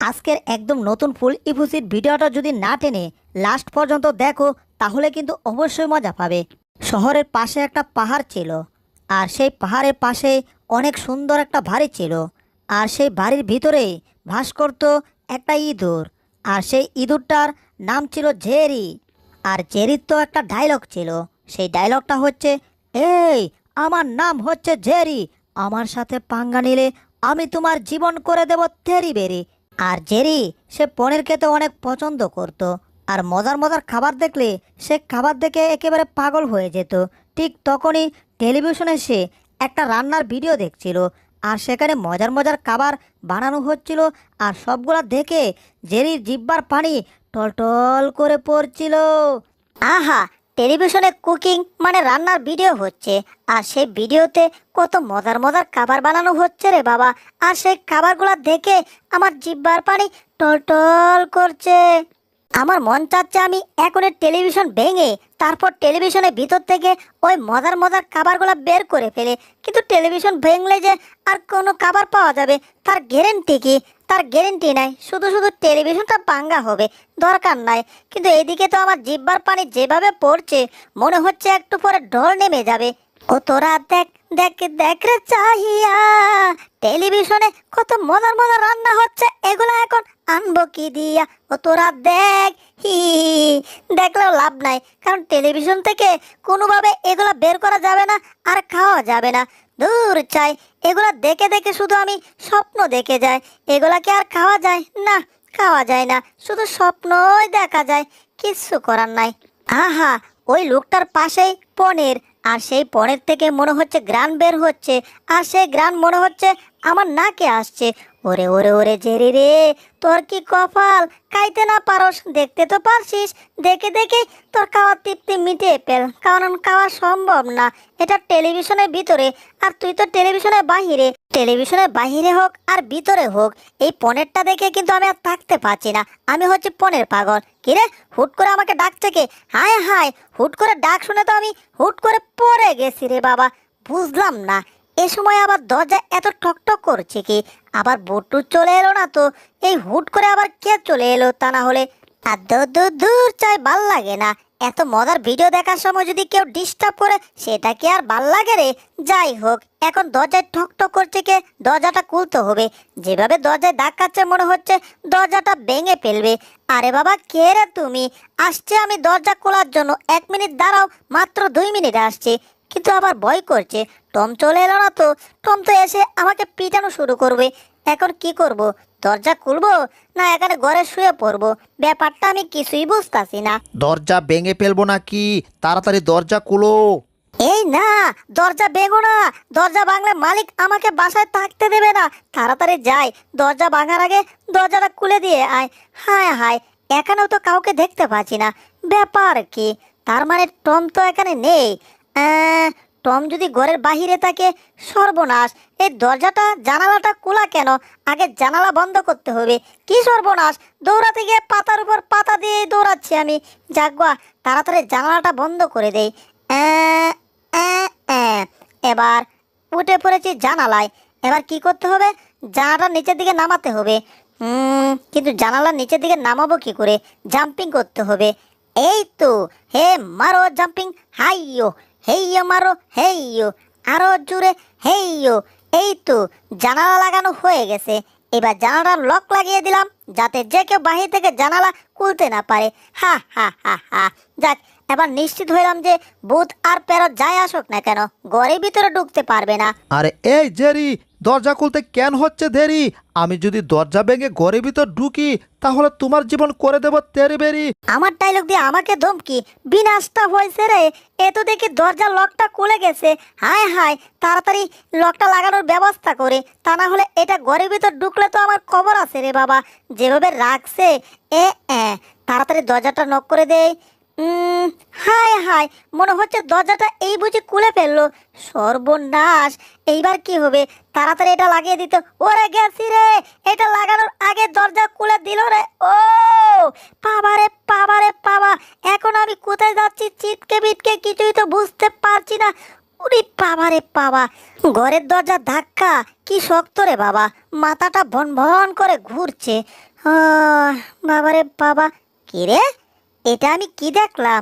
আজকের একদম নতুন ফুল ইফুসির ভিডিওটা যদি না টেনে লাস্ট পর্যন্ত দেখো তাহলে কিন্তু অবশ্যই মজা পাবে। শহরের পাশে একটা পাহাড় ছিল, আর সেই পাহাড়ের পাশে অনেক সুন্দর একটা বাড়ি ছিল, আর সেই বাড়ির ভিতরে বাস করত একটা ইঁদুর। আর সেই ইঁদুরটার নাম ছিল জেরি। আর জেরির তো একটা ডায়লগ ছিল, সেই ডায়লগটা হচ্ছে, এই আমার নাম হচ্ছে জেরি, আমার সাথে পাঙ্গা নিলে আমি তোমার জীবন করে দেব তেরি বেরি। আর জেরি সে পনির খেতে অনেক পছন্দ করত, আর মজার মজার খাবার দেখলে সে খাবার দেখে একেবারে পাগল হয়ে যেত। ঠিক তখনই টেলিভিশনে সে একটা রান্নার ভিডিও দেখছিল, আর সেখানে মজার মজার খাবার বানানো হচ্ছিল, আর সবগুলা দেখে জেরির জিহ্বার পানি টলটল করে পড়ছিল। আহা, টেলিভিশনে কুকিং মানে রান্নার ভিডিও হচ্ছে, আর সেই ভিডিওতে কত মজার মজার খাবার বানানো হচ্ছে রে বাবা। আর সেই খাবারগুলো দেখে আমার জিহ্বার পানি টলটল করছে। আমার মন চাচ্ছে আমি এখনই টেলিভিশন ভেঙে তারপর টেলিভিশনের ভিতর থেকে ওই মজার মজার খাবারগুলো বের করে ফেলে। কিন্তু টেলিভিশন ভেঙলে যে আর কোনো খাবার পাওয়া যাবে তার গ্যারেন্টি কি? তার গ্যারেন্টি নাই, শুধু শুধু টেলিভিশনটা ভাঙ্গা হবে, দরকার নাই। কিন্তু এইদিকে তো আমার জিহ্বার পানি যেভাবে পড়ছে মনে হচ্ছে একটু পরে ঢল নেমে যাবে। ও তোরা দেখ দেখ দেখ রে চাহিয়া, টেলিভিশনে কত মজার মজার রান্না হচ্ছে, এগুলা এখন আনবো কি দিয়া। ও তোরা দেখ, হি দেখলেও লাভ নাই, কারণ টেলিভিশন থেকে কোনোভাবে এগুলা বের করা যাবে না আর খাওয়া যাবে না। দূর চাই, এগুলা দেখে দেখে শুধু আমি স্বপ্ন দেখে যাই। এগুলা কি আর খাওয়া যায়? না, খাওয়া যায় না, শুধু স্বপ্নই দেখা যায়, কিচ্ছু করার নাই। আহা, ওই লোকটার পাশেই পনির, আর সেই পনির থেকে মনে হচ্ছে গ্রান বের হচ্ছে, আর সেই গ্রান মনে হচ্ছে আমার নাকে আসছে। ওরে ওরে ওরে জেরি রে, তোর কি কপাল, খাইতে না পারস, দেখতে তো পারছিস। দেখে দেখে তোর খাওয়ার তৃপ্তি মিটিয়ে ফেল, কারণ খাওয়া সম্ভব না, এটা টেলিভিশনের ভিতরে, আর তুই তো টেলিভিশনের বাহিরে। টেলিভিশনের বাহিরে হোক আর ভিতরে হোক, এই পনিরটা দেখে কিন্তু আমি আর থাকতে পারছি না। আমি হচ্ছে পনির পাগল। কিরে, হুট করে আমাকে ডাকছে কে? হায় হায়, হুট করে ডাক শুনে তো আমি হুট করে পড়ে গেছি রে বাবা। বুঝলাম না এ সময় আবার দরজা এত ঠকঠক করছে কি? আবার বট্টু চলে এলো না তো? এই হুট করে আবার কে চলে এলো তা না হলে? আর দূর দূর দূর চাই, ভাল লাগে না। এত মজার ভিডিও দেখার সময় যদি কেউ ডিস্টার্ব করে সেটা কি আর ভাল লাগে রে? যাই হোক, এখন দরজায় ঠকঠক করছে কে? দরজাটা খুলতে হবে। যেভাবে দরজায় ধাক্কাচ্ছে মনে হচ্ছে দরজাটা ভেঙে ফেলবে। আরে বাবা, কে রে তুমি? আসছে আমি দরজা খোলার জন্য, 1 মিনিট দাঁড়াও, মাত্র 2 মিনিট আসছে। কিন্তু আবার ভয় করছে, টম চলে এলো না তো? টম তো এসে আমাকে পিটানো শুরু করবে। এখন কি করব? দরজা খুলবো না এখানে ঘরে শুয়ে পড়বো? ব্যাপারটা আমি কিছুই বুঝতাছি না। দরজা ভেঙে ফেলবো নাকি? তাড়াতাড়ি দরজা খুলো। এই না, দরজা ভেঙো না। দরজা ভাঙলে মালিক আমাকে বাসায় থাকতে দেবে না। তাড়াতাড়ি যাই, দরজা ভাঙার আগে দরজাটা খুলে দিয়ে আয়। হায় হায়, এখানেও তো কাউকে দেখতে পাচ্ছি না, ব্যাপার কি? তার মানে টম তো এখানে নেই। টম যদি ঘরের বাহিরে থাকে, সর্বনাশ। এই দরজাটা জানালাটা খোলা কেন? আগে জানালা বন্ধ করতে হবে। কি সর্বনাশ, দৌড়াতে গিয়ে পাতার উপর পাতা দিয়ে দৌড়াচ্ছি আমি। যাকবা, তাড়াতাড়ি জানালাটা বন্ধ করে দেই। এবার উঠে পড়েছি জানালায়। এবার কি করতে হবে? জানালাটা নিচের দিকে নামাতে হবে। কিন্তু জানালার নিচের দিকে নামাবো কি করে? জাম্পিং করতে হবে। এই তো, হে মারো জাম্পিং, হাইয়ো হেইয়ো মারো হেইয়ো, আরো জোরে হেইয়ো। এই তো, জানালা লাগানো হয়ে গেছে। এবার জানালার লক লাগিয়ে দিলাম, যাতে যে কেউ বাহির থেকে জানালা খুলতে না পারে। হা হা হা হা। যাক, এবার নিশ্চিত হইলাম যে ভূত আর পেরত যাই আসুক না কেন, ঘরের ভিতরে ঢুকতে পারবে না। আরে এই জেরি, দরজা খুলতে কেন হচ্ছে দেরি? আমি যদি দরজা ভেঙে ঘরের ভিতর ঢুকি তাহলে তোমার জীবন করে দেব তেরি বেরি। আমার ডায়লগ দিয়ে আমাকে ধমকি? বিনাশটা হয়েছে রে। এ তো দেখি দরজার লকটা খুলে গেছে। হায় হায়, তাড়াতাড়ি লকটা লাগানোর ব্যবস্থা করে, তা না হলে এটা ঘরের ভিতর ঢুকলে তো আমার খবর আছে রে বাবা। যেভাবে রাখছে, এ তাড়াতাড়ি দরজাটা নক করে দেয়। হায় হায়, মনে হচ্ছে দরজাটা এই বুঝি খুলে ফেললো। সর্বনাশ, এইবার কি হবে? তাড়াতাড়ি এটা লাগিয়ে দিত। ওরে গেছি রে, এটা লাগানোর আগে দরজা খুলে দিল রে। ও বাবা রে বাবা রে বাবা, এখন আমি কোথায় যাচ্ছি চিটকে বিটকে কিছুই তো বুঝতে পারছি না। ওরে বাবা রে বাবা, ঘরের দরজার ধাক্কা কি শক্ত রে বাবা, মাথাটা ভন ভন করে ঘুরছে। বাবারে বাবা, কি রে এটা আমি কি দেখলাম?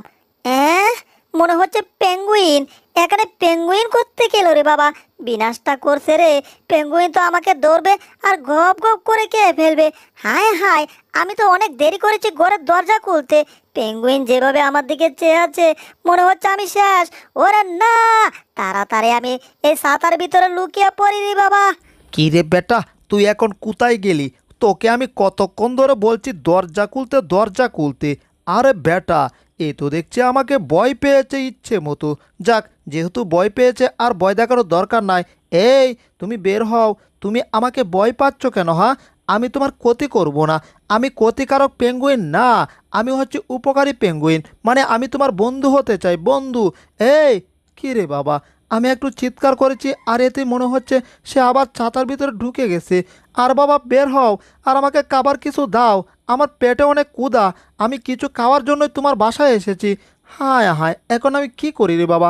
মনে হচ্ছে পেঙ্গুইন। এখানে পেঙ্গুইন করতে গেল রে বাবা, বিনাশটা করছে রে। পেঙ্গুইন তো আমাকে ধরবে আর গপ গপ করে খেয়ে ফেলবে। হায় হায়, আমি তো অনেক দেরি করেছি ঘরের দরজা খুলতে। পেঙ্গুইন যেভাবে আমার দিকে চেয়ে আছে, মনে হচ্ছে আমি শেষ। ওরে না, তাড়াতাড়ি আমি এই ছাতার ভিতরে লুকিয়ে পড়ি রে বাবা। কি রে বেটা, তুই এখন কোথায় গেলি? তোকে আমি কতক্ষণ ধরে বলছি দরজা খুলতে দরজা খুলতে। আরে বেটা, এ তো দেখছি আমাকে ভয় পেয়েছে ইচ্ছে মতো। যাক, যেহেতু ভয় পেয়েছে আর ভয় দেখানোর দরকার নাই। এই, তুমি বের হও। তুমি আমাকে ভয় পাচ্ছ কেন? হ্যাঁ, আমি তোমার ক্ষতি করব না। আমি ক্ষতিকারক পেঙ্গুইন না, আমি হচ্ছে উপকারী পেঙ্গুইন। মানে আমি তোমার বন্ধু হতে চাই, বন্ধু। এই, কী রে বাবা, আমি একটু চিৎকার করেছি আর এতে মনে হচ্ছে সে আবার ছাতার ভিতরে ঢুকে গেছে। আর বাবা বের হও, আর আমাকে খাবার কিছু দাও। আমার পেটে অনেক ক্ষুধা, আমি কিছু খাওয়ার জন্যই তোমার বাসায় এসেছি। হায় হায়, এখন আমি কি করি রে বাবা?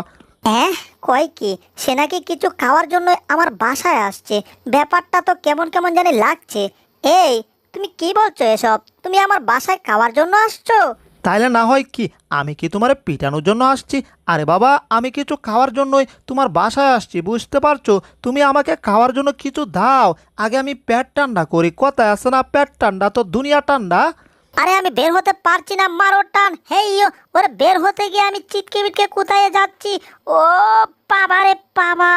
কয় কি, সে নাকি কিছু খাওয়ার জন্য আমার বাসায় আসছে? ব্যাপারটা তো কেমন কেমন জানি লাগছে। এই, তুমি কি বলছো এসব? তুমি আমার বাসায় খাওয়ার জন্য আসছো? তাইলে না হয় কি, আমি কি তোমার পিটানোর জন্য আসছি? আরে বাবা, আমি কিছু খাওয়ার জন্যই তোমার বাসায় আসছি, বুঝতে পারছো? তুমি আমাকে খাওয়ার জন্য কিছু দাও, আগে আমি পেট ঠান্ডা করি। কথায় আছে না, পেট ঠান্ডা তো দুনিয়া ঠান্ডা। আরে আমি বের হতে পারছি না, মারো টান। হেইয়ো, ওরে বের হতে গিয়ে আমি চিটকে বিটকে কোথায় যাচ্ছি। ও বাবা রে বাবা।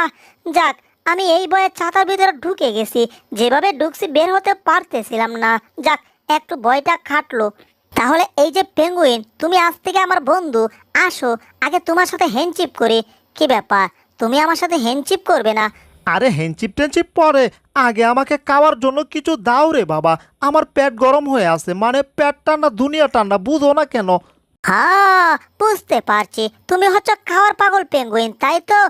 যাক, আমি এই ভয়ে ছাতার ভিতরে ঢুকে গেছি। যেভাবে ঢুকছি বের হতে পারতেছিলাম না। যাক, একটু ভয়টা খাটলো। তাহলে এই যে পেঙ্গুইন, তুমি আজ থেকে আমার বন্ধু। আসো, আগে তোমার সাথে হ্যান্ডশিপ করি। কি ব্যাপার, তুমি আমার সাথে হ্যান্ডশিপ করবে না? আরে হ্যান্ডচিপ টেনচিপ পরে, আগে আমাকে খাওয়ার জন্য কিছু দাও রে বাবা। আমার পেট গরম হয়ে আছে, মানে পেট ঠান্ডা দুনিয়া ঠান্ডা, বুঝো না কেন? হ্যাঁ, বুঝতে পারছি তুমি হচ্ছে খাওয়ার পাগল পেঙ্গুইন, তাই তো।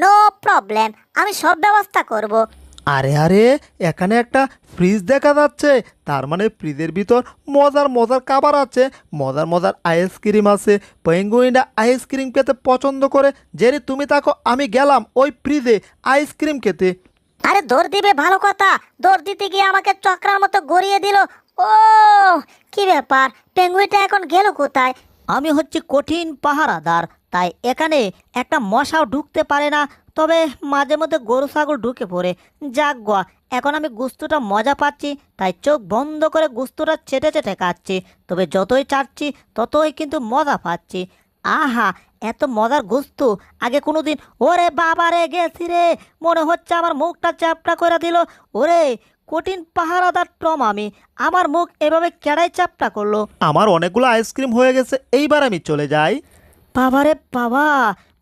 নো প্রবলেম, আমি সব ব্যবস্থা করব। আরে আরে, এখানে একটা ফ্রিজ দেখা যাচ্ছে। তার মানে ফ্রিজের ভিতর মজার মজার খাবার আছে, মজার মজার আইসক্রিম আছে। পেঙ্গুইনটা আইসক্রিম খেতে পছন্দ করে। জেরি, তুমি থাকো, আমি গেলাম ওই ফ্রিজে আইসক্রিম খেতে। আরে দৌড় দিবে ভালো কথা, দৌড় দিতে গিয়ে আমাকে চক্রার মতো গড়িয়ে দিল। ও, কি ব্যাপার, পেঙ্গুইনটা এখন গেল কোথায়? আমি হচ্ছে কঠিন পাহারাদার, তাই এখানে একটা মশাও ঢুকতে পারে না। তবে মাঝে মধ্যে গরু ছাগল ঢুকে পড়ে। যাক গা, এখন আমি গুস্তটা মজা পাচ্ছি, তাই চোখ বন্ধ করে গুস্তটা চেটে চেটে খাচ্ছি। তবে যতই চাটছি ততই কিন্তু মজা পাচ্ছি। আহা, এত মজার গুস্ত আগে কোনোদিন। ওরে বাবা রে, গেছি রে, মনে হচ্ছে আমার মুখটা চ্যাপটা করে দিল। ওরে কঠিন পাহারাদার টম আমি, আমার মুখ এভাবে কেড়াই চ্যাপটা করলো। আমার অনেকগুলো আইসক্রিম হয়ে গেছে, এইবার আমি চলে যাই। বাবারে বাবা,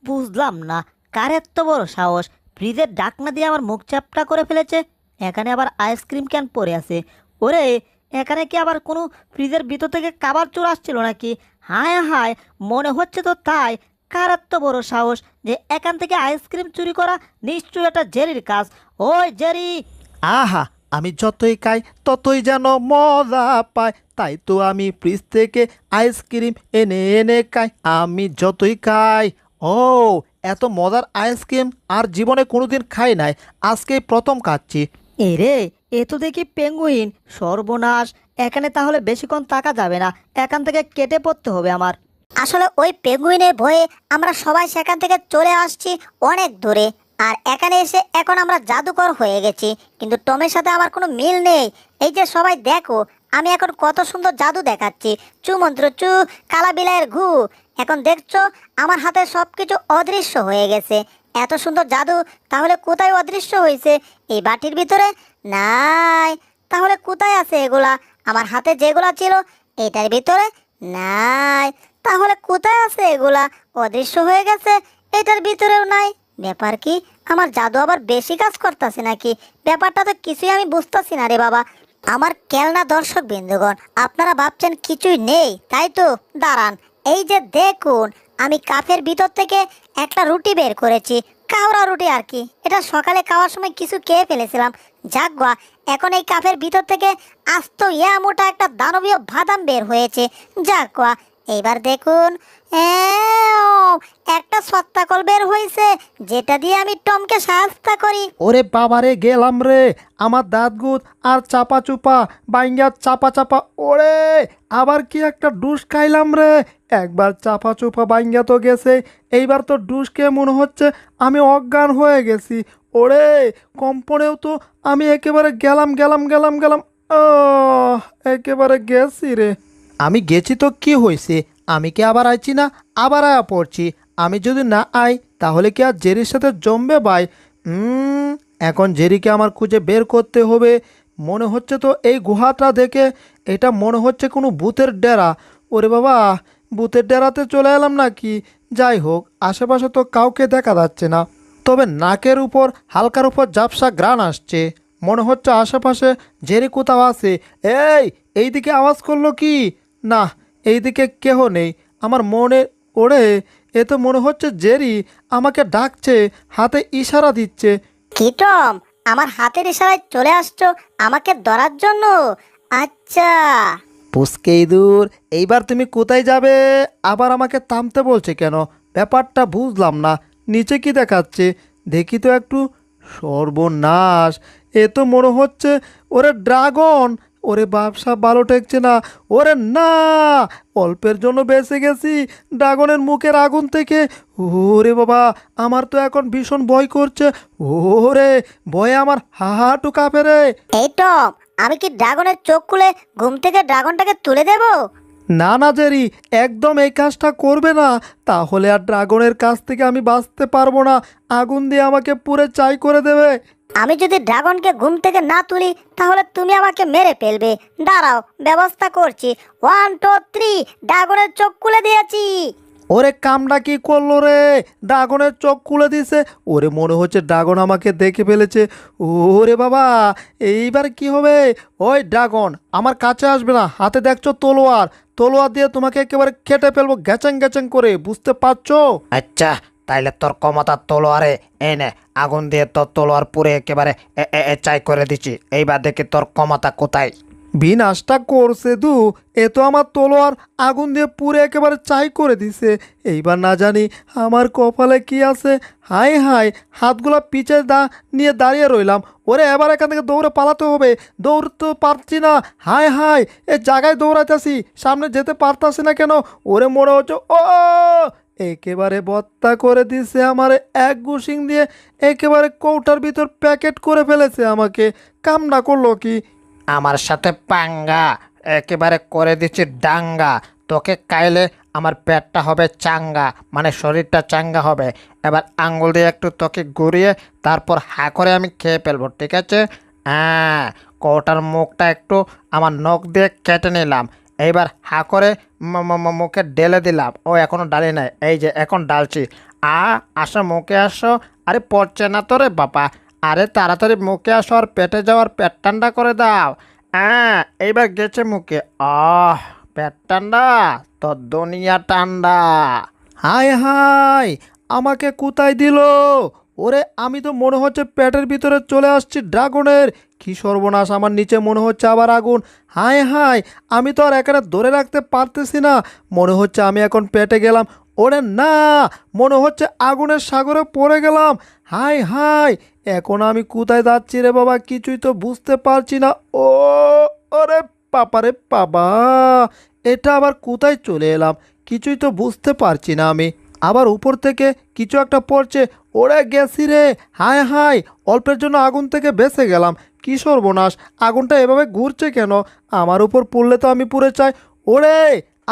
বুঝলাম না কার এত বড় সাহস, ফ্রিজের ডাকনা দিয়ে আমার মুখ চ্যাপটা করে ফেলেছে। এখানে আবার আইসক্রিম ক্যান পড়ে আছে। ওরে, এখানে কি আবার কোনো ফ্রিজের ভিতর থেকে খাবার চোর আসছিল নাকি? হায় হায়, মনে হচ্ছে তো তাই। কার এত বড় সাহস যে এখান থেকে আইসক্রিম চুরি করা? নিশ্চয়ই এটা জেরির কাজ। ওই জেরি! আহা, আমি যতই খাই ততই যেন মজা পাই, তাই তো আমি ফ্রিজ থেকে আইসক্রিম এনে এনে খাই। আমি যতই খাই, ও, এত মজার আইসক্রিম আর জীবনে কোনোদিন খাই নাই, আজকেই প্রথম খাচ্ছি। এরে, এ তো দেখি পেঙ্গুইন। সর্বনাশ, এখানে তাহলে বেশিক্ষণ থাকা যাবে না, এখান থেকে কেটে পড়তে হবে আমার। আসলে ওই পেঙ্গুইনের ভয়ে আমরা সবাই সেখান থেকে চলে আসছি অনেক দূরে। আর এখানে এসে এখন আমরা জাদুকর হয়ে গেছি, কিন্তু টমের সাথে আমার কোনো মিল নেই। এই যে সবাই দেখো, আমি এখন কত সুন্দর জাদু দেখাচ্ছি। চু মন্ত্র চু, কালা বিলাইয়ের ঘু। এখন দেখছো আমার হাতে সব কিছু অদৃশ্য হয়ে গেছে। এত সুন্দর জাদু তাহলে কোথায় অদৃশ্য হয়েছে? এই বাটির ভিতরে নাই। তাহলে কোথায় আছে এগুলা? আমার হাতে যেগুলা ছিল এটার ভিতরে নাই। তাহলে কোথায় আছে এগুলা? অদৃশ্য হয়ে গেছে, এটার ভিতরেও নাই। ব্যাপার কি, আমার জাদু আবার বেশি কাজ করতেছে নাকি? ব্যাপারটা তো কিছুই আমি বুঝতেছি না রে বাবা। আমার কেলনা দর্শক বিন্দুগণ, আপনারা ভাবছেন কিছুই নেই, তাই তো? দাঁড়ান, এই যে দেখুন, আমি কাফের ভিতর থেকে একটা রুটি বের করেছি। কাওড়া রুটি আর কি। এটা সকালে খাওয়ার সময় কিছু খেয়ে ফেলেছিলাম। যাক গা, এখন এই কাফের ভিতর থেকে আস্ত ইয়া মোটা একটা দানবীয় বাদাম বের হয়েছে। যাক গা, এইবার দেখুন, এও, একটা সত্তাকল বের হয়েছে, যেটা দিয়ে আমি টমকে সাহায্য করি। ওরে বাবারে গেলাম রে, আমার দাঁত গুত আর চাপা চুপা বাইঙ্গা চাপা চাপা, ওরে আবার কি একটা ডুস খাইলাম রে। একবার চাপা চুপা বাইঙ্গা তো গেছে, এইবার তো ডুস খেয়ে মনে হচ্ছে আমি অজ্ঞান হয়ে গেছি। ওরে কম্পনেও তো আমি একেবারে গেলাম গেলাম গেলাম গেলাম, আহ, একেবারে গেছি রে। আমি গেছি তো কি হয়েছে, আমি কি আবার আইছি না, আবার আয়া পড়ছি। আমি যদি না আই তাহলে কি আর জেরির সাথে জমবে ভাই? এখন জেরিকে আমার খুঁজে বের করতে হবে। মনে হচ্ছে তো এই গুহাটা দেখে এটা মনে হচ্ছে কোনো ভূতের ডেরা। ওরে বাবা, ভূতের ডেরাতে চলে এলাম নাকি? যাই হোক, আশেপাশে তো কাউকে দেখা যাচ্ছে না, তবে নাকের উপর হালকার উপর ঝাপসা ঘ্রাণ আসছে। মনে হচ্ছে আশেপাশে জেরি কোথাও আছে। এইদিকে আওয়াজ করলো কি? না, এইদিকে কেহ নেই। আমার মনে, ওরে এ তো মনে হচ্ছে জেরি আমাকে ডাকছে, হাতে ইশারা দিচ্ছে। কি টম, আমার হাতের ইশারায় চলে আসছো আমাকে ধরার জন্য? আচ্ছা, পুচকে ইঁদুর, এইবার তুমি কোথায় যাবে? আবার আমাকে থামতে বলছে কেন? ব্যাপারটা বুঝলাম না। নিচে কি দেখাচ্ছে দেখি তো একটু। সর্বনাশ, এ তো মনে হচ্ছে ওরে ড্রাগন। ওরে ব্যবসা ভালো ঠেকছে না। ওরে না, অল্পের জন্য বেঁচে গেছি ড্রাগনের মুখের আগুন থেকে। ওরে বাবা, আমার তো এখন ভীষণ ভয় করছে। ওরে ভয়ে আমার হাহাটু কাঁপে রে। এই টম, আমি কি ড্রাগনের চোখ খুলে ঘুম থেকে ড্রাগনটাকে তুলে দেব? না না জেরি, একদম এই কাজটা করবে না, তাহলে আর ড্রাগনের কাছ থেকে আমি বাঁচতে পারবো না। আগুন দিয়ে আমাকে পুড়ে ছাই করে দেবে। আমি যদি ড্রাগনকে ঘুম থেকে না তুলি তাহলে তুমি আমাকে মেরে ফেলবে। দাঁড়াও, ব্যবস্থা করছি। 1 2 3, ড্রাগনের চোখ খুলে দিয়েছি। ওরে কামটা কি করলো রে? ড্রাগনের চোখ খুলে দিছে। ওরে মনে হচ্ছে ড্রাগন আমাকে দেখে ফেলেছে। ওরে বাবা, এইবার কি হবে? ওই ড্রাগন আমার কাছে আসবে না, হাতে দেখছো তলোয়ার, তলোয়ার দিয়ে তোমাকে একেবারে কেটে ফেলবো গ্যাচাং গ্যাচাং করে, বুঝতে পারছো? আচ্ছা, তাইলে তোর ক্ষমতা তলোয়ারে এই নে, আগুন দিয়ে তোর তলোয়ার পুড়ে একেবারে চাই করে দিচ্ছি। এইবার দেখি তোর ক্ষমতা কোথায়। বিনাশটা করছে দু, এ তো আমার তলোয়ার আগুন দিয়ে পুড়ে একেবারে ছাই করে দিছে। এইবার না জানি আমার কপালে কি আছে। হাই হাই, হাতগুলো পিছে নিয়ে দাঁড়িয়ে রইলাম। ওরে এবার এখান থেকে দৌড়ে পালাতে হবে, দৌড়তে পারছি না। হাই হাই, এ জায়গায় দৌড়াইতেছি, সামনে যেতে পারতাছি না কেন? ওরে মনে হচ্ছে ও একেবারে বত্তা করে দিছে আমারে, এক গুশিং দিয়ে একেবারে কৌটার ভিতর প্যাকেট করে ফেলেছে আমাকে। কামনা করলো কি? আমার সাথে পাঙ্গা, একেবারে করে দিচ্ছি ডাঙ্গা। তোকে কাইলে আমার পেটটা হবে চাঙ্গা, মানে শরীরটা চাঙ্গা হবে। এবার আঙ্গুল দিয়ে একটু তোকে ঘুরিয়ে তারপর হা করে আমি খেয়ে ফেলবো, ঠিক আছে? হ্যাঁ, কৌটার মুখটা একটু আমার নখ দিয়ে কেটে নিলাম। এইবার হা করে মুখে ঢেলে দিলাম। ও এখনো ডালি নাই, এই যে এখন ডালছি। আসো মুখে আসো। আরে পড়ছে না তো রে বাবা। আরে তাড়াতাড়ি মুখে আসো আর পেটে যাওয়ার পেট ঠান্ডা করে দাও। হ্যাঁ, এইবার গেছে মুখে। পেট ঠান্ডা, তো দুনিয়া ঠান্ডা। হাই হাই, আমাকে কোথায় দিল? ওরে আমি তো মনে হচ্ছে পেটের ভিতরে চলে আসছি ড্রাগনের। কি সর্বনাশ, আমার নিচে মনে হচ্ছে আবার আগুন। হাই হাই, আমি তো আর এখানে ধরে রাখতে পারতেছি না। মনে হচ্ছে আমি এখন পেটে গেলাম। ওরে না, মনে হচ্ছে আগুনের সাগরে পড়ে গেলাম। হাই হাই, এখন আমি কোথায় যাচ্ছি রে বাবা, কিছুই তো বুঝতে পারছি না। ও ওরে বাবারে বাবা, এটা আবার কোথায় চলে এলাম, কিছুই তো বুঝতে পারছি না আমি। আবার উপর থেকে কিছু একটা পড়ছে। ওরে গেছি রে। হায় হায়, অল্পের জন্য আগুন থেকে বেঁচে গেলাম। কি সর্বনাশ, আগুনটা এভাবে ঘুরছে কেন? আমার উপর পড়লে তো আমি পুড়ে চাই। ওরে,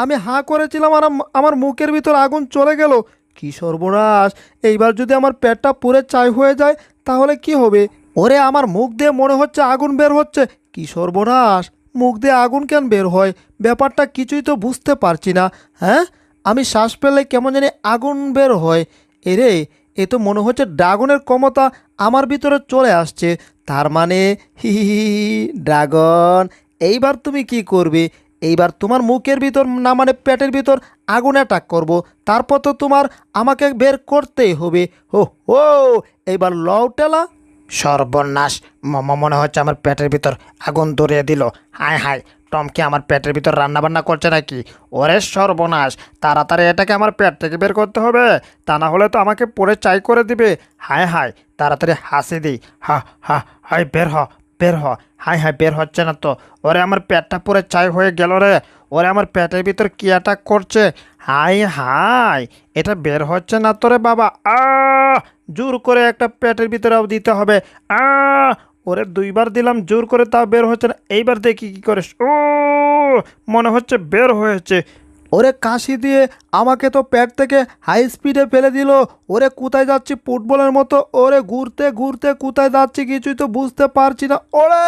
আমি হাঁ করেছিলাম আর আমার মুখের ভিতর আগুন চলে গেল। কি সর্বনাশ, এইবার যদি আমার পেটটা পুড়ে ছাই হয়ে যায় তাহলে কি হবে? ওরে আমার মুখ দিয়ে মনে হচ্ছে আগুন বের হচ্ছে। কি সর্বনাশ, মুখ দিয়ে আগুন কেন বের হয়? ব্যাপারটা কিছুই তো বুঝতে পারছি না। হ্যাঁ, আমি শ্বাস পেলে কেমন জানি আগুন বের হয়। এরে, এ তো মনে হচ্ছে ড্রাগনের ক্ষমতা আমার ভিতরে চলে আসছে। তার মানে হি হি হি হি, ড্রাগন এইবার তুমি কি করবে? এইবার তোমার মুখের ভিতর না মানে পেটের ভিতর আগুন অ্যাটাক করব, তারপর তো তোমার আমাকে বের করতেই হবে। হো হো, এইবার লও টেলা। সর্বনাশ, মনে হচ্ছে আমার পেটের ভিতর আগুন ধরিয়ে দিল। হায় হায়, টম কি আমার পেটের ভিতর রান্না বান্না করছে নাকি? ওরে সর্বনাশ, তাড়াতাড়ি এটাকে আমার পেট থেকে বের করতে হবে, তা না হলে তো আমাকে পরে চাই করে দিবে। হায় হায়, তাড়াতাড়ি হাসি দিই। হা হা হাই, বের হ বের হ। হাই হাই, বের হচ্ছে না তো। ওরে আমার পেটটা পুরো চাই হয়ে গেল রে। ওরে আমার পেটের ভিতর কি অ্যাটাক করছে। হাই হাই, এটা বের হচ্ছে না তো রে বাবা। জোর করে একটা পেটের ভিতরেও দিতে হবে। ওরে 2বার দিলাম জোর করে, তাও বের হচ্ছে না। এইবার দেখি কি করে। ও, মনে হচ্ছে বের হয়েছে। ওরে কাশি দিয়ে আমাকে তো পেট থেকে হাই স্পিডে ফেলে দিল। ওরে কোথায় যাচ্ছি ফুটবলের মতো, ওরে ঘুরতে ঘুরতে কোথায় যাচ্ছি কিছুই তো বুঝতে পারছি না। ওরে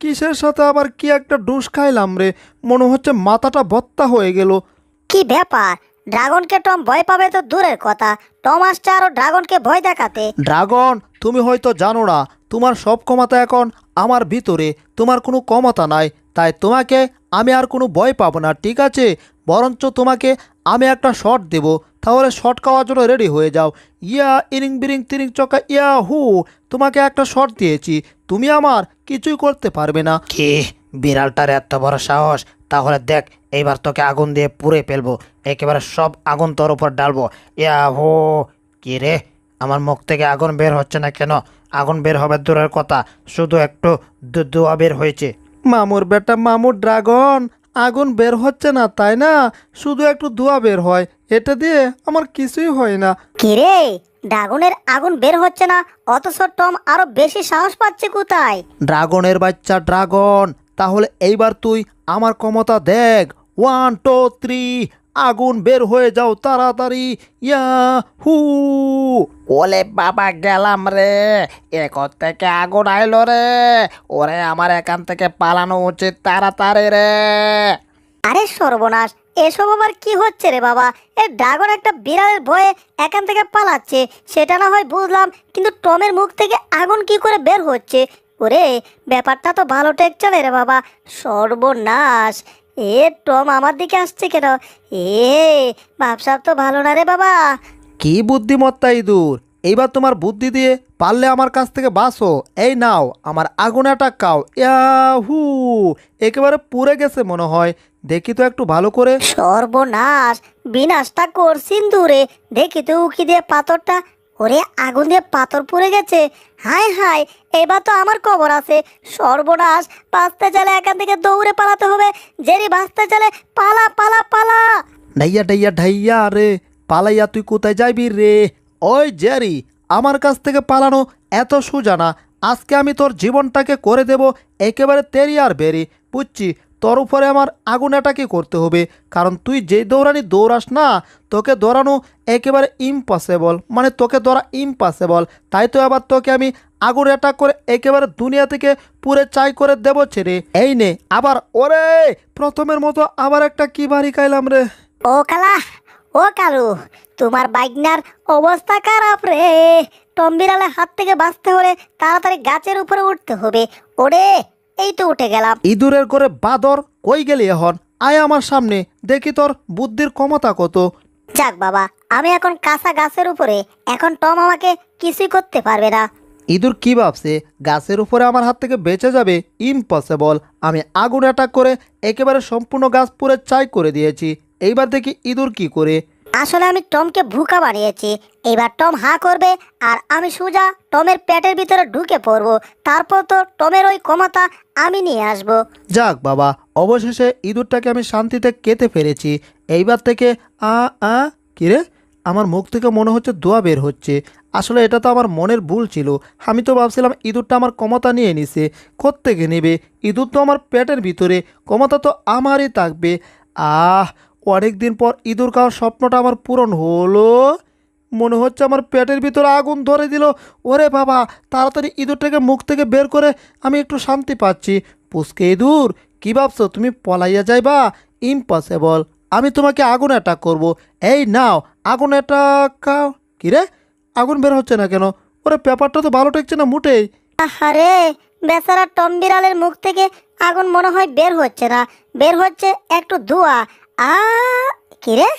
কিসের সাথে আবার কি একটা ডুস খাইলাম রে, মনে হচ্ছে মাথাটা ভত্তা হয়ে গেল। কি ব্যাপার, ড্রাগনকে টম ভয় পাবে তো দূরের কথা, টম আসছে আরো ড্রাগনকে ভয় দেখাতে। ড্রাগন, তুমি হয়তো জানো না, তোমার সব ক্ষমতা এখন আমার ভিতরে, তোমার কোনো ক্ষমতা নাই, তাই তোমাকে আমি আর কোনো ভয় পাবো না, ঠিক আছে? বরঞ্চ তোমাকে আমি একটা শট দেব, তাহলে শট খাওয়ার জন্য রেডি হয়ে যাও। ইয়া ইরিং বিরিং তিরিং চকা ইয়া হু, তোমাকে একটা শট দিয়েছি, তুমি আমার কিছুই করতে পারবে না। কি, বিড়ালটার এত বড় সাহস! তাহলে দেখ, এইবার তোকে আগুন দিয়ে পুড়ে ফেলবো, একেবারে সব আগুন তোর উপর ডালবো। ইয়া হো! কি রে, আমার মুখ থেকে আগুন বের হচ্ছে না কেন? আগুন বের হবে দূরের কথা, শুধু একটু ধোঁয়া বের হয়েছে। মামুর বেটা মামুর ড্রাগন, আগুন বের হচ্ছে না তাই না, শুধু একটু ধোঁয়া বের হয়, এটা দিয়ে আমার কিছুই হয় না। কিরে, ড্রাগনের আগুন বের হচ্ছে না, অথচ টম আরো বেশি সাহস পাচ্ছে কোথায়? ড্রাগনের বাচ্চা ড্রাগন, তাহলে এইবার তুই আমার ক্ষমতা দেখ। 1 2 3, আগুন বের হয়ে যাও তাড়াতাড়ি। ইয়া হু! ওলে বাবা, গেলাম রে, এখন থেকে আগুন আইলো রে। ওরে আমার এখান থেকে পালানো উচিত তাড়াতাড়ি রে। আরে সর্বনাশ, এসব আবার কি হচ্ছে রে বাবা? এ ড্রাগন একটা বিড়ালের ভয়ে এখান থেকে পালাচ্ছে, সেটা না হয় বুঝলাম, কিন্তু টমের মুখ থেকে আগুন কি করে বের হচ্ছে? ওরে, ব্যাপারটা তো ভালো ঠেকছে না রে বাবা। সর্বনাশ, এ টম আমার দিকে আসছে কেন? ভাবসাব তো ভালো না রে বাবা। কি বুদ্ধিমত্তা ইঁদুর, এইবার তোমার বুদ্ধি দিয়ে পারলে আমার কাছ থেকে বাঁচো। এই নাও আমার আগুন অ্যাটাক খাও। ইয়াহু! একেবারে পুড়ে গেছে মনে হয়, দেখি তো একটু ভালো করে। সর্বনাশ, বিনাশটা করছিন দূরে, দেখি তো উকি দিয়ে পাথরটা। ওরে, আগুন দিয়ে পাথর পুড়ে গেছে। হায় হায়, এবার তো আমার খবর আছে। সর্বনাশ, বাঁচতে চাইলে এখান থেকে দৌড়ে পালাতে হবে। জেরি, বাঁচতে চাইলে পালা পালা পালা। ডাইয়া ডাইয়া ঢাইয়া রে, পালাইয়া তুই কোথায় যাইবি রে? ওই জেরি, আমার কাছ থেকে পালানো এত সোজা না। আজকে আমি তোর জীবনটাকে করে দেব একেবারে তেরি আর বেরি, বুঝছি? তোর উপরে আমার আগুন অ্যাটাকই করতে হবে, কারণ তুই যেই দৌড়ানি দৌড়াস না, তোকে দৌড়ানো একেবারে ইম্পসিবল, মানে তোকে ধরা ইম্পসিবল। তাই তো আবার তোকে আমি আগুন অ্যাটাক করে একেবারে দুনিয়া থেকে পুরে চাই করে দেবো ছেড়ে। এই নে আবার, ওরে প্রথমের মতো আবার একটা কি বাড়ি খাইলাম রে। ও কালা, ও কালু, তোমার বাইকনার অবস্থা খারাপ রে। টম বিড়ালের হাত থেকে বাঁচতে হলে তাড়াতাড়ি গাছের উপরে উঠতে হবে। ওরে, এই তো উঠে গেলাম। ইঁদুরের করে বাদর, কই গেলি এখন? আয় আমার সামনে, দেখি তোর বুদ্ধির ক্ষমতা কত। যাক বাবা, আমি এখন কাঁচা গাছের উপরে, এখন টম আমাকে কিছুই করতে পারবে না। ইঁদুর কি ভাবছে গাছের উপরে আমার হাত থেকে বেঁচে যাবে? ইম্পসিবল। আমি আগুন অ্যাটাক করে একেবারে সম্পূর্ণ গাছ পুরে চাই করে দিয়েছি। এইবার দেখি ইঁদুর কি করে। আসলে আমি টমকে ভুকা বানিয়েছি। এবার টম হা করবে আর আমি সোজা টমের পেটের ভিতরে ঢুকে পড়বো। তারপর তো টমের ওই ক্ষমতা আমি নিয়ে আসবো। যাক বাবা, অবশেষে ইঁদুরটাকে আমি শান্তিতে কেটে ফেলেছি। এইবার থেকে আ আ কিরে, আমার মুখ থেকে মনে হচ্ছে দোয়া বের হচ্ছে। আসলে এটা তো আমার মনের ভুল ছিল। আমি তো ভাবছিলাম ইঁদুরটা আমার ক্ষমতা নিয়ে নিছে। কোত্থেকে নেবে? ইঁদুর তো আমার পেটের ভিতরে, ক্ষমতা তো আমারই থাকবে। অনেক দিন পর ইঁদুর খাওয়ার স্বপ্নটা আমার পূরণ হলো। মনে হচ্ছে আমার পেটের ভিতরে আগুন ধরে দিল। ওরে বাবা, তাড়াতাড়ি ইঁদুরটাকে মুখ থেকে বের করে আমি একটু শান্তি পাচ্ছি। পুচকে ইঁদুর, কী ভাবছো তুমি পলাইয়া যাইবা? ইম্পসিবল, আমি তোমাকে আগুন অ্যাটাক করব। এই নাও আগুন অ্যাটাক খাও। কিরে, আগুন বের হচ্ছে না কেন? ওরে ব্যাপারটা তো ভালো ঠেকছে না মুটেই। আহারে, বেচারা টম বিড়ালের মুখ থেকে আগুন মনে হয় বের হচ্ছে না, বের হচ্ছে একটু ধোঁয়া। কিরে,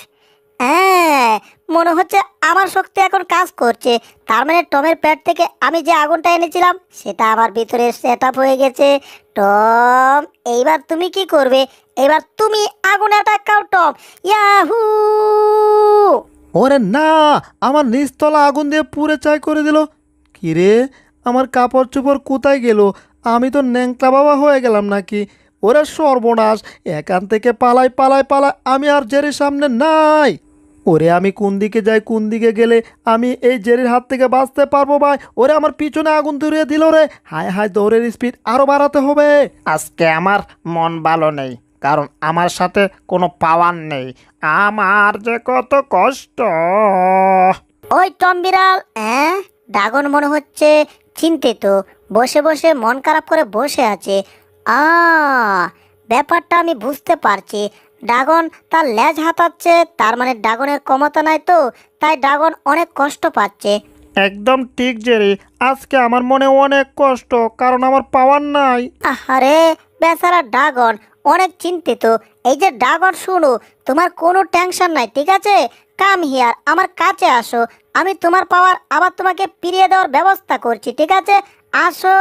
হ্যাঁ, মনে হচ্ছে আমার শক্তি এখন কাজ করছে। তার মানে টমের পেট থেকে আমি যে আগুনটা এনেছিলাম সেটা আমার ভিতরে সেট আপ হয়ে গেছে। টম, এইবার তুমি কি করবে? এবার তুমি আগুন অ্যাটাক করো টম। ইয়াহু! ওরে না, আমার নিচতলা আগুন দিয়ে পুড়ে ছাই করে দিল। কিরে, আমার কাপড় চোপড় কোথায় গেল? আমি তো ন্যাংটা বাবা হয়ে গেলাম নাকি? ওরে সর্বনাশ, এখান থেকে পালাই পালাই পালাই, আমি আর জেরির সামনে নাই। ওরে আমি কোন দিকে যাই, কোন দিকে গেলে আমি এই জেরির হাত থেকে বাঁচতে পারবো ভাই? ওরে আমার পিছনে আগুন ধরিয়ে দিল রে। হায় হায়, দৌড়ের স্পিড আরো বাড়াতে হবে। আজকে আমার মন ভালো নেই, কারণ আমার সাথে কোনো পাওয়ার নেই। আমার যে কত কষ্ট। ওই টম বিড়াল, হ্যাঁ? ড্রাগন মনে হচ্ছে চিন্তিত, বসে বসে মন খারাপ করে বসে আছে। ব্যাপারটা আমি বুঝতে পারছি। ড্রাগন তার লেজ হাতাচ্ছে, তার মানে ড্রাগনের ক্ষমতা নাই, তো তাই ড্রাগন অনেক কষ্ট পাচ্ছে। একদম ঠিক জেরি, আজকে আমার মনে অনেক কষ্ট, কারণ আমার পাওয়ার নাই। আরে বেচারা ড্রাগন অনেক চিন্তিত। এই যে ড্রাগন, শুনো, তোমার কোনো টেনশন নাই, ঠিক আছে? কাম হিয়ার, আমার কাছে আসো। আমি তোমার পাওয়ার আবার তোমাকে ফিরিয়ে দেওয়ার ব্যবস্থা করছি, ঠিক আছে? আসো,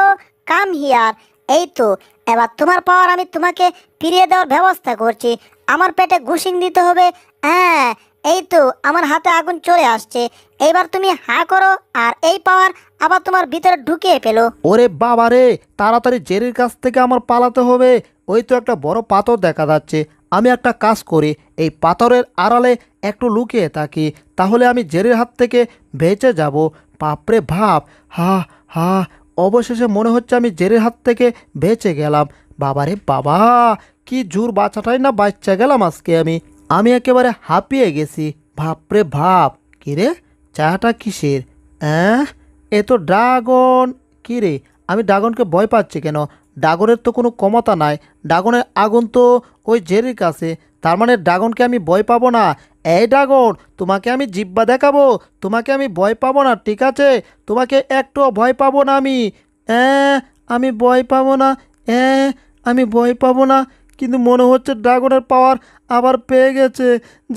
কাম হিয়ার। এই তো, এবার তোমার পাওয়ার আমি তোমাকে ফিরিয়ে দেওয়ার ব্যবস্থা করছি। আমার পেটে ঘুষিং দিতে হবে। হ্যাঁ, এই তো আমার হাতে আগুন চলে আসছে। এইবার তুমি হা করো আর এই পাওয়ার আবার তোমার ভিতরে ঢুকিয়ে ফেলো। ওরে বাবা রে, তাড়াতাড়ি জেরির কাছ থেকে আমার পালাতে হবে। ওই তো একটা বড় পাথর দেখা যাচ্ছে। আমি একটা কাজ করি, এই পাথরের আড়ালে একটু লুকিয়ে থাকি, তাহলে আমি জেরির হাত থেকে বেঁচে যাব। বাপরে ভাব, হা হা, অবশেষে মনে হচ্ছে আমি জেরির হাত থেকে বেঁচে গেলাম। বাবারে বাবা, কি জোর বাচ্চাটাই না বাচ্চা গেলাম আজকে আমি একেবারে হাঁপিয়ে গেছি। বাপরে ভাব, কিরে, চাটা কিসের? হ্যাঁ, এ তো ড্রাগন। কী রে, আমি ড্রাগনকে ভয় পাচ্ছি কেন? ড্রাগনের তো কোনো ক্ষমতা নাই। ড্রাগনের আগুন তো ওই জেরির কাছে, তার মানে ড্রাগনকে আমি ভয় পাবো না। এই ড্রাগন, তোমাকে আমি জিব্বা দেখাবো, তোমাকে আমি ভয় পাবো না, ঠিক আছে? তোমাকে একটুও ভয় পাবো না আমি। আমি ভয় পাবো না। আমি ভয় পাবো না। কিন্তু মনে হচ্ছে ড্রাগনের পাওয়ার আবার পেয়ে গেছে,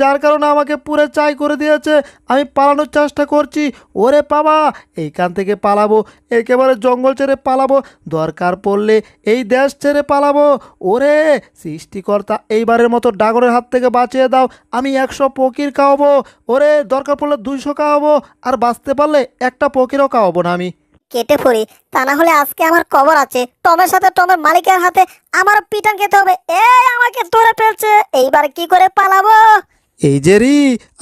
যার কারণে আমাকে পুরো চাই করে দিয়েছে। আমি পালানোর চেষ্টা করছি। ওরে বাবা, এইখান থেকে পালাবো, একেবারে জঙ্গল ছেড়ে পালাবো, দরকার পড়লে এই দেশ ছেড়ে পালাবো। ওরে সৃষ্টিকর্তা, এইবারের মতো ড্রাগনের হাত থেকে বাঁচিয়ে দাও। আমি 100 পকির খাওয়াবো। ওরে দরকার পড়লে 200 খাওয়াবো, আর বাঁচতে পারলে একটা পকিরও খাওয়াবো না আমি। কেটে পড়ি, তা না হলে আজকে আমার খবর আছে। টমের সাথে টমের মালিকের হাতে আমার পিটান খেতে হবে। আমাকে ধরে ফেলছে, এইবার কি করে পালাবো? এই জেরি,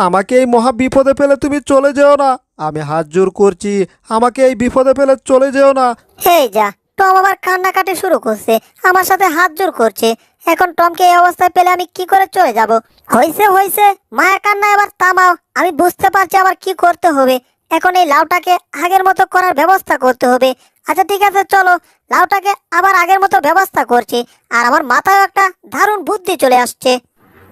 আমাকে এই মহা বিপদে ফেলে তুমি চলে যেও না। আমি হাত জোর করছি, আমাকে এই বিপদে ফেলে চলে যেও না। এই যা, টম আবার কান্নাকাটি শুরু করছে, আমার সাথে হাত জোর করছে। এখন টমকে এই অবস্থায় পেলে আমি কি করে চলে যাব? হইছে হইছে, মায়ের কান্না এবার থামাও। আমি বুঝতে পারছি আবার কি করতে হবে। এখন এই লাউটাকে আগের মতো করার ব্যবস্থা করতে হবে। আচ্ছা ঠিক আছে, চলো, লাউটাকে আবার আগের মতো ব্যবস্থা করছি। আর আমার মাথায় একটা দারুণ বুদ্ধি চলে আসছে।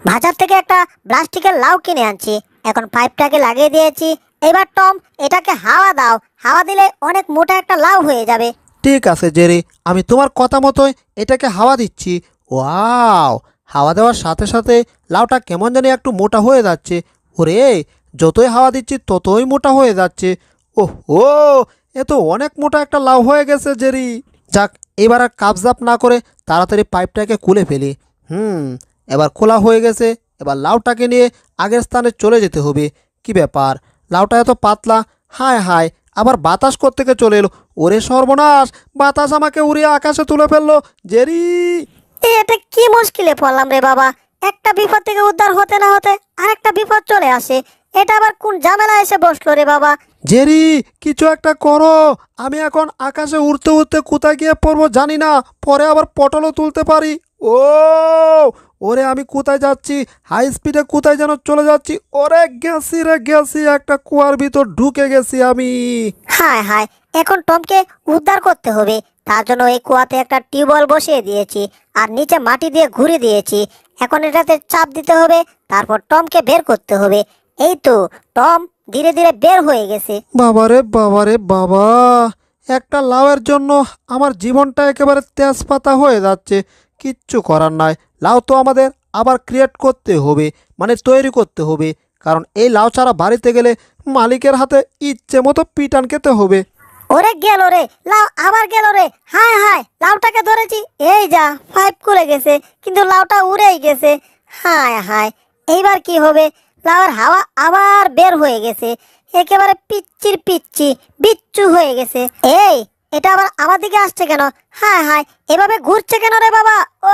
বাজার থেকে একটা প্লাস্টিকের লাউ কিনে আনছি, এখন পাইপটাকে লাগিয়ে দিয়েছি। এবার টম, এটাকে হাওয়া দাও, হাওয়া দিলে অনেক মোটা একটা লাউ হয়ে যাবে। ঠিক আছে জেরি, আমি তোমার কথা মতোই এটাকে হাওয়া দিচ্ছি। ওয়াও, হাওয়া দেওয়ার সাথে সাথে লাউটা কেমন জানি একটু মোটা হয়ে যাচ্ছে। ওরে, যতই হাওয়া দিচ্ছি ততই মোটা হয়ে যাচ্ছে। ওহ ও, এ তো অনেক মোটা একটা লাউ হয়ে গেছে জেরি। যাক, এবার আর কাবজাপ না করে তাড়াতাড়ি পাইপটাকে খুলে ফেলি। এবার খোলা হয়ে গেছে। এবার লাউটাকে নিয়ে আগের স্থানে চলে যেতে হবে। কি ব্যাপার, লাউটা এত পাতলা? হায় হায়, আবার বাতাস কোত্থেকে চলে এলো? ওরে সর্বনাশ, বাতাস আমাকে উড়িয়ে আকাশে তুলে ফেললো। জেরি, এটা কি মুশকিলে পড়লাম রে বাবা! একটা বিপদ থেকে উদ্ধার হতে না হতে আরেকটা বিপদ চলে আসে। এটা আবার কোন ঝামেলা এসে বসলো রে বাবা! জেরি, কিছু একটা করো। আমি এখন আকাশে উড়তে উড়তে কোথায় গিয়ে পড়বো জানি না, পরে আবার পটলও তুলতে পারি। ও ওরে, আমি কোথায় যাচ্ছি? হাই স্পিডে কোথায় যেন চলে যাচ্ছি। ওরে গেছি রে গেছি, একটা কুয়ার ভিতর ঢুকে গেছি আমি। হায় হায়, এখন টমকে উদ্ধার করতে হবে। তার জন্য এই কুয়াতে একটা টিউবওয়েল বসিয়ে দিয়েছি আর নিচে মাটি দিয়ে ঘুরে দিয়েছি। এখন এটাতে চাপ দিতে হবে, তারপর টমকে বের করতে হবে। এই তো, টম ধীরে ধীরে বের হয়ে গেছে। বাবারে বাবারে বাবা, একটা লাউয়ের জন্য আমার জীবনটা একেবারে তেজপাতা হয়ে যাচ্ছে। কিচ্ছু করার নাই, লাউ তো আমাদের আবার ক্রিয়েট করতে হবে, মানে তৈরি করতে হবে। কারণ এই লাউ ছাড়া বাড়িতে গেলে মালিকের হাতে ইচ্ছে মতো পিটান খেতে হবে। ওরে গেল রে লাউ, আবার গেল রে। হায় হায়, লাউটাকে ধরেছি, এই যা পাইপ খুলে গেছে, কিন্তু লাউটা উড়েই গেছে। হায় হায়, এইবার কি হবে? লাউয়ের হাওয়া আবার বের হয়ে গেছে, একেবারে পিচ্চির পিচ্চি বিচ্ছু হয়ে গেছে। এই, এটা আবার আমার দিকে আসছে কেন? হায় হায়, এভাবে ঘুরছে কেন রে বাবা? ও